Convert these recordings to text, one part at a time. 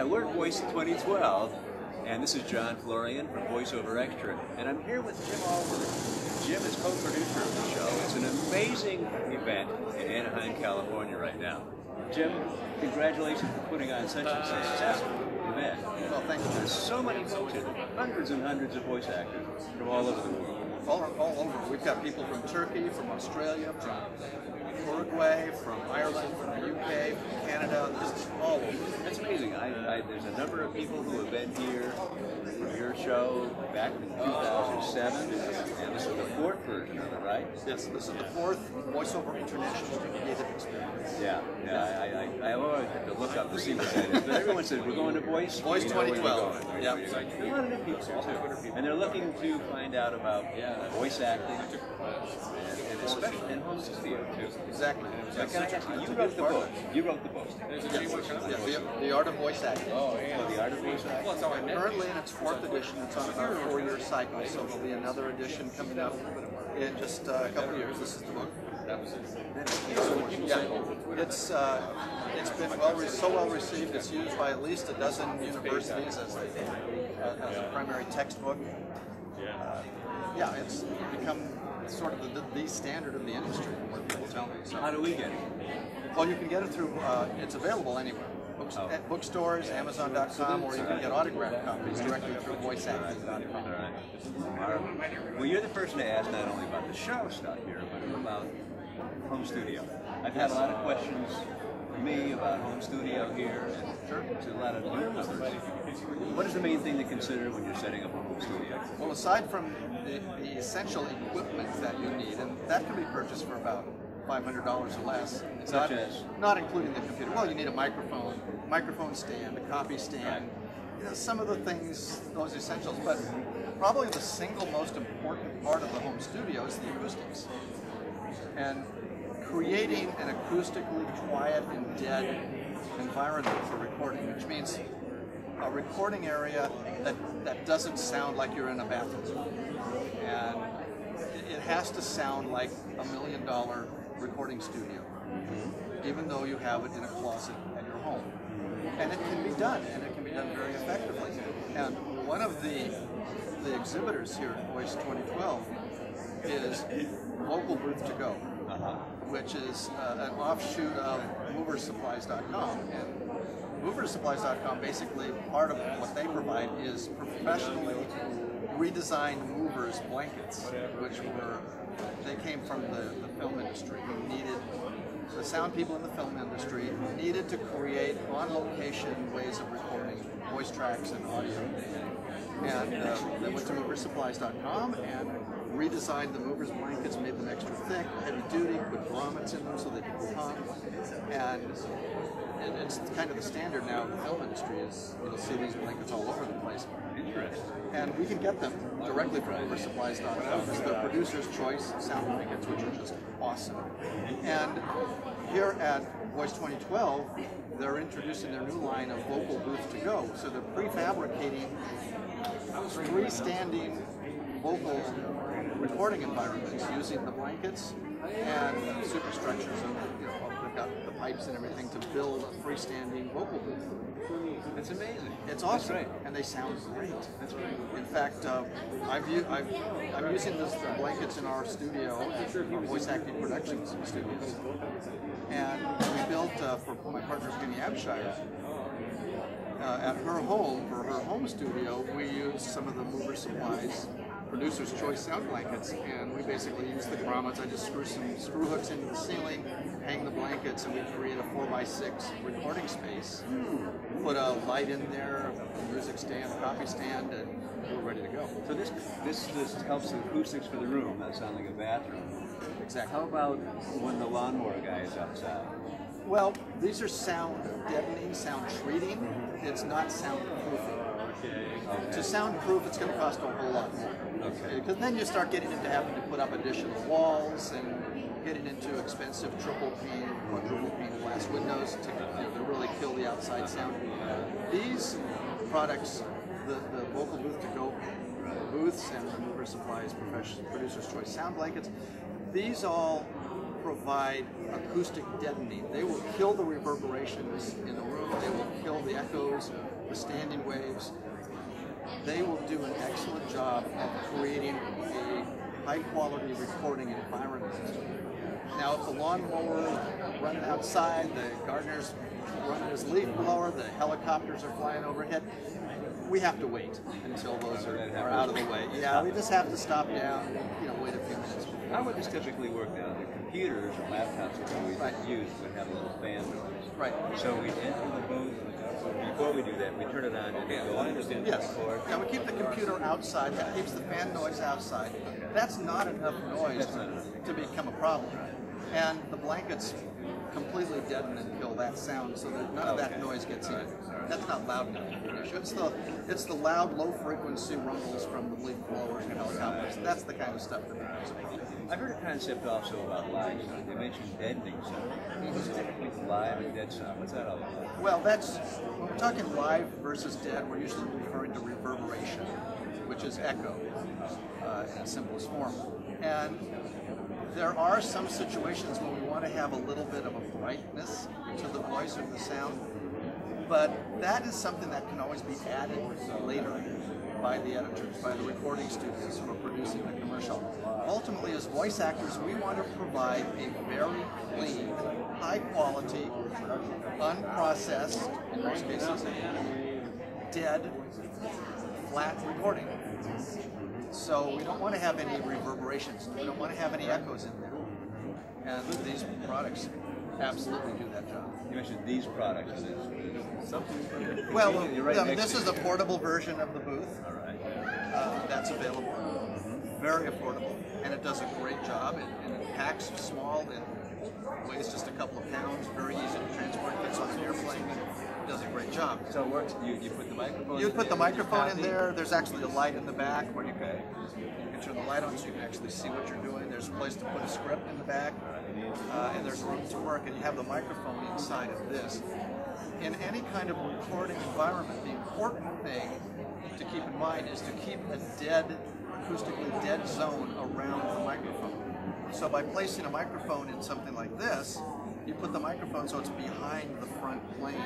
Yeah, we're at Voice 2012, and this is John Florian from VoiceOver Extra, and I'm here with Jim Alburger. Jim is co-producer of the show. It's an amazing event in Anaheim, California right now. Jim, congratulations for putting on such a successful event. Well, thank you. There's so many folks here, hundreds and hundreds of voice actors from all over the world. All over. We've got people from Turkey, from Australia, from Uruguay, from Ireland, from the UK, from Canada, just all over. That's amazing. There's a number of people who have been here for your show back in 2007, and this is the fourth version of it, right? Yes, this is the fourth VoiceOver International Creative Experience. Yeah. I always have to look up to see what that is. But everyone says, we're going to Voice? Voice 2012. Yeah. There's a lot of new people here, too. And they're looking to find out about voice acting, and especially in home studio, too. Exactly. You wrote the book. You wrote the book. Yes, the Art of Voice Acting. Oh, The Art of Voice Acting. Currently in its fourth edition. It's on about a 4-year cycle, so there'll be another edition coming up in just a couple of years. This is the book. It's been so well received. It's used by at least a dozen universities as a primary textbook. It's become sort of the standard of the industry, what people tell me. So, how do we get it? Well, you can get it through, it's available anywhere. At bookstores, Amazon.com, or you can get autographed copies directly through VoiceActing.com. All right. Well, you're the person to ask not only about the show stuff here, but about home studio. I've had a lot of questions for me about home studio here, and there's a lot of new members. What is the main thing to consider when you're setting up a home studio? Well, aside from the essential equipment that you need, and that can be purchased for about $500 or less. Such as? Not including the computer. Well, you need a microphone stand, a copy stand, some of the things, those essentials. But probably the single most important part of the home studio is the acoustics. And creating an acoustically quiet and dead environment for recording, which means a recording area that doesn't sound like you're in a bathroom. And it has to sound like $1 million recording studio, even though you have it in a closet at your home. And it can be done, and it can be done very effectively. And one of the exhibitors here at Voice 2012 is Vocal Booth to Go, which is an offshoot of moversupplies.com. And moversupplies.com, basically part of what they provide is professionally redesigned movers blankets, which they came from the film industry. The sound people in the film industry needed to create on location ways of recording voice tracks and audio. And they went to moversupplies.com and redesigned the movers blankets, made them extra thick, heavy duty, put grommets in them so they could hung. And it's kind of the standard now in the film industry is you'll see these blankets all over the place. Interesting. And we can get them directly from moversupplies.com. It's the producer's choice sound blankets, which are just awesome. And here at Voice 2012, they're introducing their new line of Vocal Booth to Go. So they're prefabricating freestanding vocal recording environments using the blankets and superstructures of, they've got the pipes and everything to build a freestanding vocal booth. That's amazing. It's awesome, That's right. and they sound great. That's right. In fact, I'm using the blankets in our studio, our Voice Acting Productions studios, and we built for my partner Penny Abshire. At her home, for her home studio, we used some of the Mover Supplies Producer's Choice sound blankets, and we basically use the grommets. I just screw some screw hooks into the ceiling, hang the blankets, and we create a 4x6 recording space. Put a light in there, a music stand, a copy stand, and we're ready to go. So this just helps the acoustics for the room. That sounds like a bathroom. Exactly. How about when the lawnmower guy is outside? Well, these are sound deadening, sound treating. It's not soundproofing. Okay. To soundproof, it's going to cost a whole lot more. Okay. Because then you start getting into having to put up additional walls and getting into expensive triple pane, quadruple pane glass windows to really kill the outside sound. These products, the Vocal Booth to Go booths and the Mover Supplies Producer's Choice sound blankets, these all provide acoustic deadening. They will kill the reverberations in the room, they will kill the echoes, the standing waves. They will do an excellent job of creating a high-quality recording environment. Now, if the lawnmower is running outside, the gardener's running his leaf blower, the helicopters are flying overhead, we have to wait until those are out of the way. Yeah, we just have to stop down and wait a few minutes. How would this typically work now? The computers or laptops that we use would have a little fan noise. Right. So we enter the booth. Before we do that, we turn it on and go on to the record. Yeah, we keep the computer outside. That keeps the fan noise outside. That's not enough noise to become a problem. And the blankets completely deaden and kill that sound so that none of that noise gets in. That's not loud enough. It's the loud, low-frequency rumbles from the leaf blowers and helicopters. That's the kind of stuff that matters. I've heard a concept also about live sound. They mentioned deadening sound. What's typically live and dead sound? What's that all about? Well, when we're talking live versus dead, we're usually referring to reverberation, which is echo in its simplest form. And there are some situations where we want to have a little bit of a brightness to the voice or the sound, but that is something that can always be added later by the editors, by the recording studios who are producing the commercial. Ultimately, as voice actors, we want to provide a very clean, high-quality, unprocessed, in most cases, dead, flat recording. So we don't want to have any reverberations. We don't want to have any echoes in there. And these products absolutely do that job. You mentioned these products. Well, this is a portable version of the booth. All right. That's available. Very affordable, and it does a great job. It packs small and weighs just a couple of pounds. Very easy to transport. Fits on an airplane. It does a great job. So it works. You put the microphone. You put the microphone in there. There's actually a light in the back where you can turn the light on so you can actually see what you're doing. There's a place to put a script in the back, and there's room to work. And you have the microphone inside of this. In any kind of recording environment, the important thing to keep in mind is to keep a acoustically dead zone around the microphone. So by placing a microphone in something like this, you put the microphone so it's behind the front plane,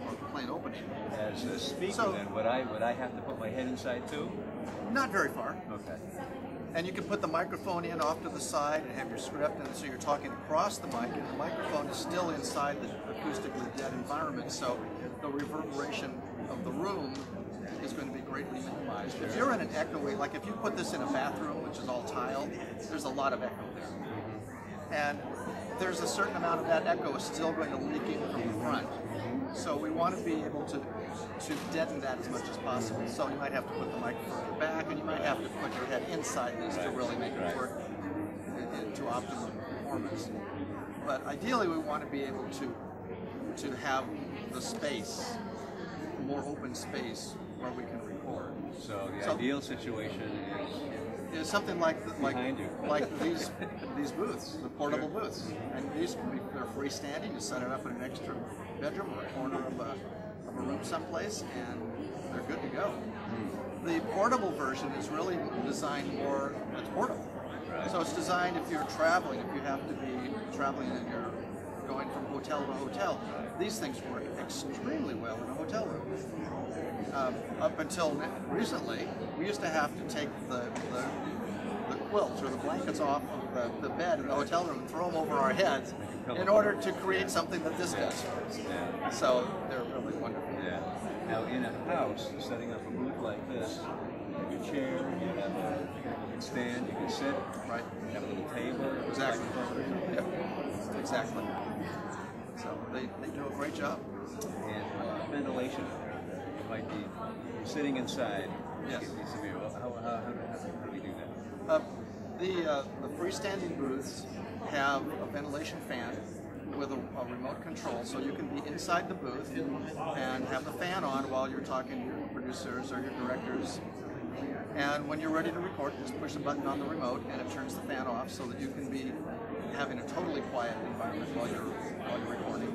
or the plane opening. As a speaker, then, would I have to put my head inside too? Not very far. Okay. And you can put the microphone in off to the side and have your script, and so you're talking across the mic, and the microphone is still inside the acoustically dead environment, so the reverberation of the room is going to be greatly minimized. If you're in an echoey, like if you put this in a bathroom, which is all tiled, there's a lot of echo there. And there's a certain amount of that echo is still going to leak in from the front. So we want to be able to deaden that as much as possible. So you might have to put the microphone in the back, and you might have to put your head inside these to really make it work to optimum performance. But ideally, we want to be able to have the space, more open space, where we can record. So the ideal situation is something like these booths, the portable booths, and they're freestanding. You set it up in an extra bedroom or a corner of a room someplace, and they're good to go. The portable version is really designed more. It's portable, so it's designed if you're traveling, if you have to be traveling and you're going from hotel to hotel. These things work extremely well in a hotel room. Up until recently, we used to have to take the quilts or the blankets off of the bed in the hotel room and throw them over our heads in order to create something that this does for us. Yeah. So they're really wonderful. Yeah. Now, in a house, setting up a booth like this, you have your chair, you can stand, you can sit, right? You have a little table. Exactly. Yep. Exactly. So they do a great job. And ventilation. You might be sitting inside. Yes. How do we do that? The freestanding booths have a ventilation fan with a remote control, so you can be inside the booth and have the fan on while you're talking to your producers or your directors. And when you're ready to record, just push the button on the remote and it turns the fan off so that you can be having a totally quiet environment while you're recording.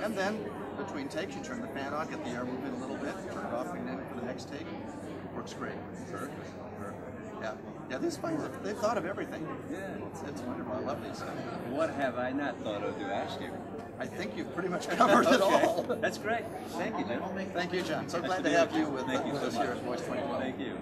And then between takes, you turn the fan on, get the air moving a little bit, turn it off again for the next take. Works great. Perfect. Yeah. Yeah, these phones, they've thought of everything. Yeah. It's wonderful. I love these. What have I not thought of to ask you? I think you've pretty much covered it all. That's great. Thank you, Jim. Thank you, John. So Nice glad to to meet have you. you with Thank you so us much. here at Voice 2012. Thank you.